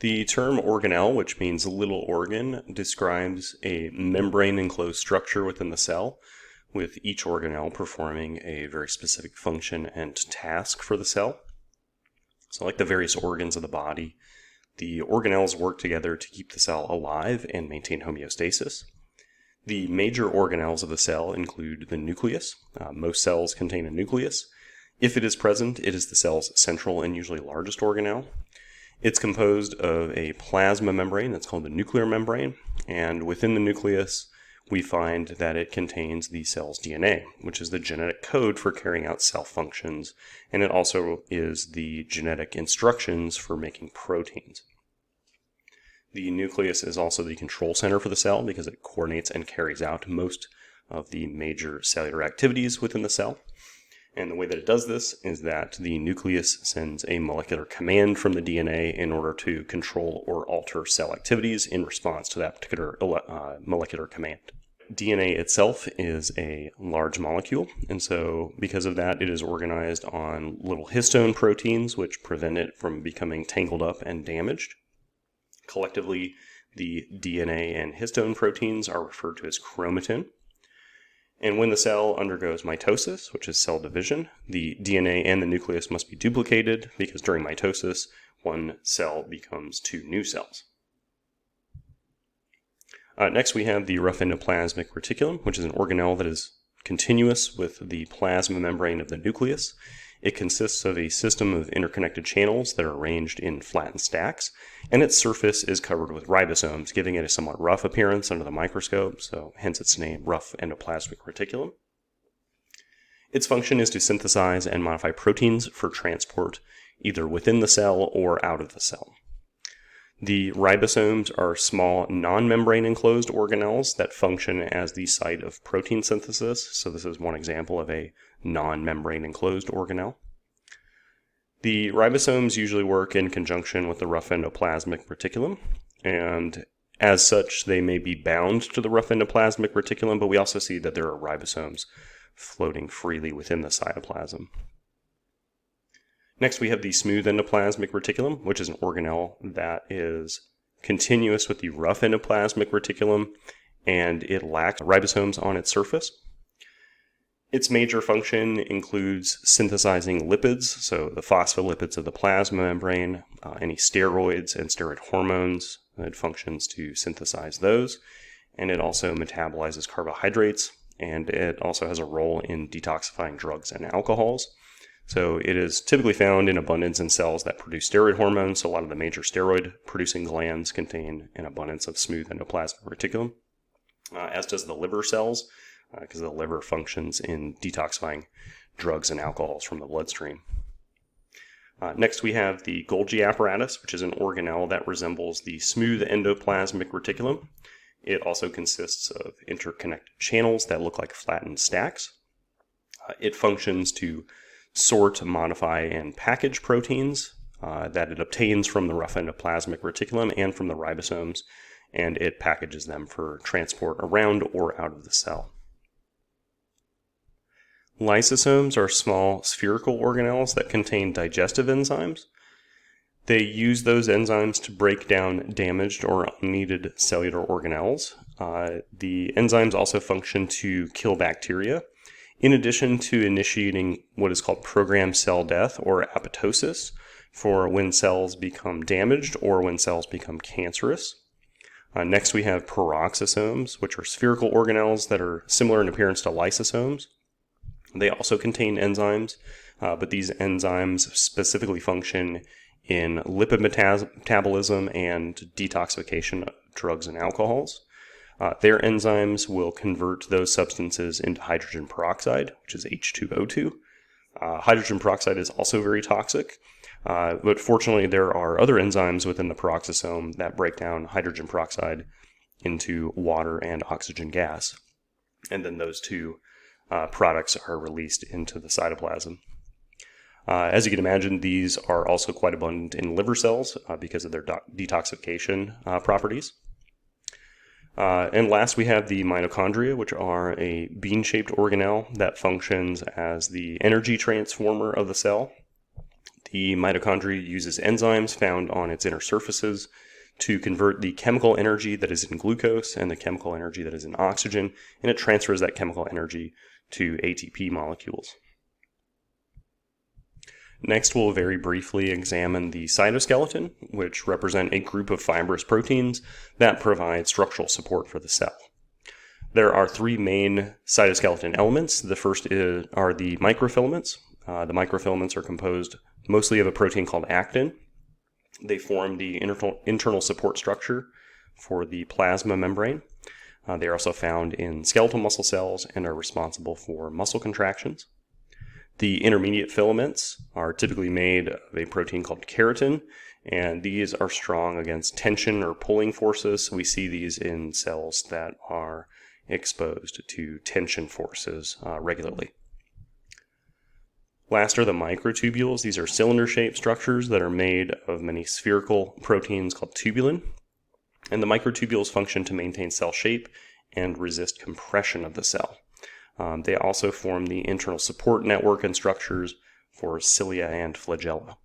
The term organelle, which means little organ, describes a membrane-enclosed structure within the cell, with each organelle performing a very specific function and task for the cell. So like the various organs of the body, the organelles work together to keep the cell alive and maintain homeostasis. The major organelles of the cell include the nucleus. Most cells contain a nucleus. If it is present, it is the cell's central and usually largest organelle. It's composed of a plasma membrane that's called the nuclear membrane, and within the nucleus we find that it contains the cell's DNA, which is the genetic code for carrying out cell functions, and it also is the genetic instructions for making proteins. The nucleus is also the control center for the cell because it coordinates and carries out most of the major cellular activities within the cell. And the way that it does this is that the nucleus sends a molecular command from the DNA in order to control or alter cell activities in response to that particular molecular command. DNA itself is a large molecule, and so because of that, it is organized on little histone proteins which prevent it from becoming tangled up and damaged. Collectively, the DNA and histone proteins are referred to as chromatin. And when the cell undergoes mitosis, which is cell division, the DNA and the nucleus must be duplicated because during mitosis, one cell becomes two new cells. Next, we have the rough endoplasmic reticulum, which is an organelle that is continuous with the plasma membrane of the nucleus. It consists of a system of interconnected channels that are arranged in flattened stacks, and its surface is covered with ribosomes, giving it a somewhat rough appearance under the microscope, so hence its name, rough endoplasmic reticulum. Its function is to synthesize and modify proteins for transport either within the cell or out of the cell. The ribosomes are small non-membrane enclosed organelles that function as the site of protein synthesis, so this is one example of a non-membrane enclosed organelle. The ribosomes usually work in conjunction with the rough endoplasmic reticulum, and as such they may be bound to the rough endoplasmic reticulum, but we also see that there are ribosomes floating freely within the cytoplasm. Next we have the smooth endoplasmic reticulum, which is an organelle that is continuous with the rough endoplasmic reticulum, and it lacks ribosomes on its surface. Its major function includes synthesizing lipids, so the phospholipids of the plasma membrane, any steroids and steroid hormones. It functions to synthesize those, and it also metabolizes carbohydrates, and it also has a role in detoxifying drugs and alcohols. So it is typically found in abundance in cells that produce steroid hormones, so a lot of the major steroid-producing glands contain an abundance of smooth endoplasmic reticulum, as does the liver cells, because the liver functions in detoxifying drugs and alcohols from the bloodstream. Next we have the Golgi apparatus, which is an organelle that resembles the smooth endoplasmic reticulum. It also consists of interconnected channels that look like flattened stacks. It functions to sort, modify, and package proteins that it obtains from the rough endoplasmic reticulum and from the ribosomes, and it packages them for transport around or out of the cell. Lysosomes are small spherical organelles that contain digestive enzymes. They use those enzymes to break down damaged or unneeded cellular organelles. The enzymes also function to kill bacteria, in addition to initiating what is called programmed cell death or apoptosis for when cells become damaged or when cells become cancerous. Next we have peroxisomes, which are spherical organelles that are similar in appearance to lysosomes. They also contain enzymes, but these enzymes specifically function in lipid metabolism and detoxification of drugs and alcohols. Their enzymes will convert those substances into hydrogen peroxide, which is H2O2. Hydrogen peroxide is also very toxic, but fortunately there are other enzymes within the peroxisome that break down hydrogen peroxide into water and oxygen gas, and then those two products are released into the cytoplasm. As you can imagine, these are also quite abundant in liver cells because of their detoxification properties. And last we have the mitochondria, which are a bean-shaped organelle that functions as the energy transformer of the cell. The mitochondria uses enzymes found on its inner surfaces to convert the chemical energy that is in glucose and the chemical energy that is in oxygen, and it transfers that chemical energy to ATP molecules. Next, we'll very briefly examine the cytoskeleton, which represent a group of fibrous proteins that provide structural support for the cell. There are three main cytoskeleton elements. The first are the microfilaments. The microfilaments are composed mostly of a protein called actin. They form the internal support structure for the plasma membrane. They are also found in skeletal muscle cells and are responsible for muscle contractions. The intermediate filaments are typically made of a protein called keratin, and these are strong against tension or pulling forces. We see these in cells that are exposed to tension forces regularly. Last are the microtubules. These are cylinder-shaped structures that are made of many spherical proteins called tubulin. And the microtubules function to maintain cell shape and resist compression of the cell. They also form the internal support network and structures for cilia and flagella.